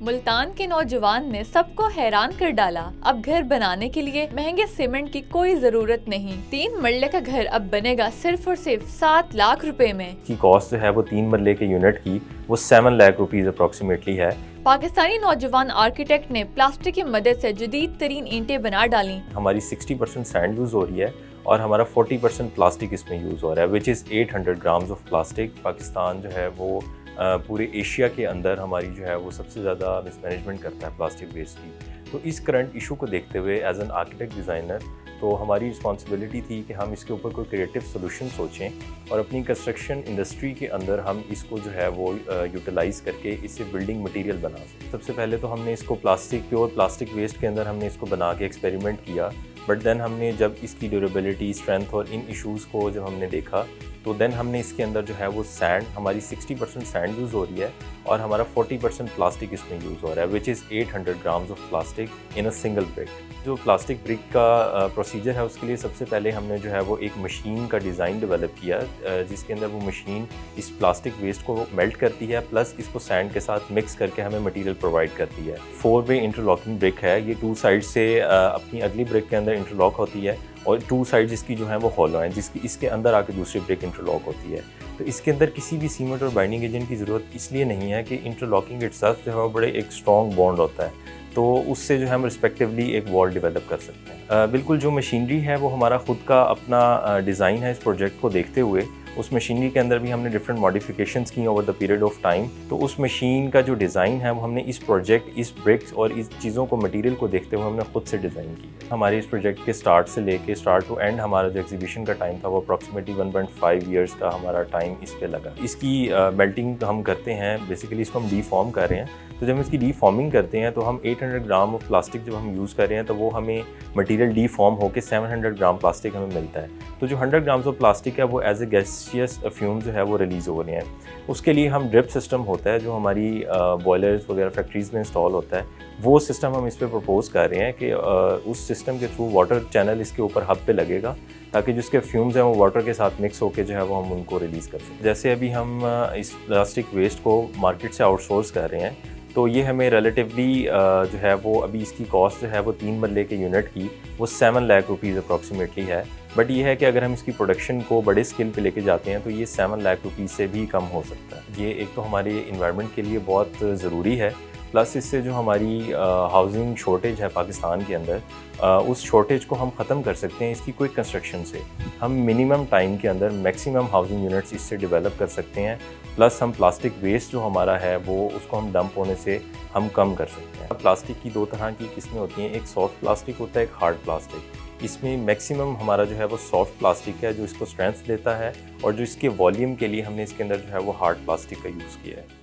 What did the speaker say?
मुल्तान के नौजवान ने सबको हैरान कर डाला। अब घर बनाने के लिए महंगे सीमेंट की कोई जरूरत नहीं। 3 मरले का घर अब बनेगा सिर्फ और सिर्फ 7 लाख रुपए में। की कॉस्ट जो है वो 3 मरले के यूनिट की वो 7 लाख रुपीज अप्रोक्सीमेटली है। पाकिस्तानी नौजवान आर्किटेक्ट ने प्लास्टिक की मदद से जदीद तरीन ईंटें बना डाली। हमारी 60% सैंड यूज़ हो रही है और हमारा 40% प्लास्टिक इसमें यूज़ हो रहा है, which is 800 grams of plastic. Pakistan जो है वो पूरे एशिया के अंदर हमारी जो है वो सबसे ज़्यादा मिसमैनेजमेंट करता है प्लास्टिक वेस्ट की। तो इस करंट इशू को देखते हुए एज एन आर्किटेक्ट डिज़ाइनर तो हमारी रिस्पॉन्सिबिलिटी थी कि हम इसके ऊपर कोई क्रिएटिव सोल्यूशन सोचें और अपनी कंस्ट्रक्शन इंडस्ट्री के अंदर हम इसको जो है वो यूटिलाइज़ करके इससे बिल्डिंग मटेरियल बना सकें। सबसे पहले तो हमने इसको प्योर प्लास्टिक वेस्ट के अंदर हमने इसको बना के एक्सपेरिमेंट किया, बट देन हमने जब इसकी ड्यूरेबिलिटी, स्ट्रेंथ और इन इश्यूज़ को जब हमने देखा तो देन हमने इसके अंदर जो है वो सैंड, हमारी 60% सैंड यूज़ हो रही है और हमारा 40% प्लास्टिक इसमें यूज़ हो रहा है, which is 800 grams of plastic in a single brick. जो प्लास्टिक ब्रिक का प्रोसीजर है उसके लिए सबसे पहले हमने जो है वो एक मशीन का डिज़ाइन डेवलप किया, जिसके अंदर वो मशीन इस प्लास्टिक वेस्ट को मेल्ट करती है प्लस इसको सैंड के साथ मिक्स करके हमें मटेरियल प्रोवाइड करती है। 4-वे इंटरलॉकिंग ब्रिक है, ये 2 साइड से अपनी अगली ब्रिक के अंदर इंटरलॉक होती है और 2 साइड्स इसकी जो है वो हॉलो हैं, जिसकी इसके अंदर आके दूसरी ब्रिक इंटरलॉक होती है। तो इसके अंदर किसी भी सीमेंट और बाइंडिंग एजेंट की ज़रूरत इसलिए नहीं है कि इंटरलॉकिंग इटसेल्फ जो है वो बड़े एक स्ट्रॉन्ग बॉन्ड होता है, तो उससे जो है हम रिस्पेक्टिवली एक वॉल डेवलप कर सकते हैं। बिल्कुल जो मशीनरी है वो हमारा खुद का अपना डिज़ाइन है। इस प्रोजेक्ट को देखते हुए उस मशीनरी के अंदर भी हमने डिफरेंट मॉडिफिकेशंस की over the period of time. तो उस मशीन का जो डिज़ाइन है वो हमने इस प्रोजेक्ट, इस ब्रिक्स और इस चीज़ों को, मटेरियल को देखते हुए हमने खुद से डिज़ाइन की। हमारे इस प्रोजेक्ट के स्टार्ट टू एंड हमारा जो एग्जीबिशन का टाइम था वो अप्रॉक्सीमेटली 1.5 ईयर्स का हमारा टाइम इस पे लगा। इसकी मेल्टिंग हम करते हैं, बेसिकली इसको हम डीफॉर्म कर रहे हैं। तो जब हम इसकी डीफॉर्मिंग करते हैं तो हम 800 ग्राम ऑफ प्लास्टिक जब हम यूज़ कर रहे हैं तो वो हमें मटेरियल डीफॉर्म होकर 700 ग्राम प्लास्टिक हमें मिलता है। तो जो 100 ग्राम्स ऑफ प्लास्टिक है वो एज ए गैसियस फ्यूम जो है वो रिलीज़ हो रहे हैं। उसके लिए हम ड्रिप सिस्टम होता है जो हमारी बॉयलर्स वगैरह फैक्ट्रीज़ में इंस्टॉल होता है, वो सिस्टम हम इस पर प्रपोज कर रहे हैं कि उस सिस्टम के थ्रू वाटर चैनल इसके ऊपर हब पे लगेगा ताकि जिसके फ्यूम्स हैं वो वाटर के साथ मिक्स होकर जो है वो हम उनको रिलीज़ कर सकें। जैसे अभी हम इस प्लास्टिक वेस्ट को मार्केट से आउटसोर्स कर रहे हैं तो ये हमें रिलेटिवली जो है वो अभी इसकी कॉस्ट जो है वो 3 मरले के यूनिट की वो 7 लाख रुपीज़ अप्रॉक्सीमेटली है। बट ये है कि अगर हम इसकी प्रोडक्शन को बड़े स्केल पे लेके जाते हैं तो ये 7 लाख रुपीज़ से भी कम हो सकता है। ये एक तो हमारे इन्वायरमेंट के लिए बहुत ज़रूरी है, प्लस इससे जो हमारी हाउसिंग शॉर्टेज है पाकिस्तान के अंदर, उस शॉर्टेज को हम ख़त्म कर सकते हैं इसकी क्विक कंस्ट्रक्शन से। हम मिनिमम टाइम के अंदर मैक्सिमम हाउसिंग यूनिट्स इससे डेवलप कर सकते हैं, प्लस हम प्लास्टिक वेस्ट जो हमारा है वो उसको हम डंप होने से हम कम कर सकते हैं। प्लास्टिक की 2 तरह की किस्में होती हैं, एक सॉफ्ट प्लास्टिक होता है, एक हार्ड प्लास्टिक। इसमें मैक्सिमम हमारा जो है वो सॉफ्ट प्लास्टिक है जो इसको स्ट्रेंथ देता है और जो इसके वॉल्यूम के लिए हमने इसके अंदर जो है वो हार्ड प्लास्टिक का यूज़ किया है।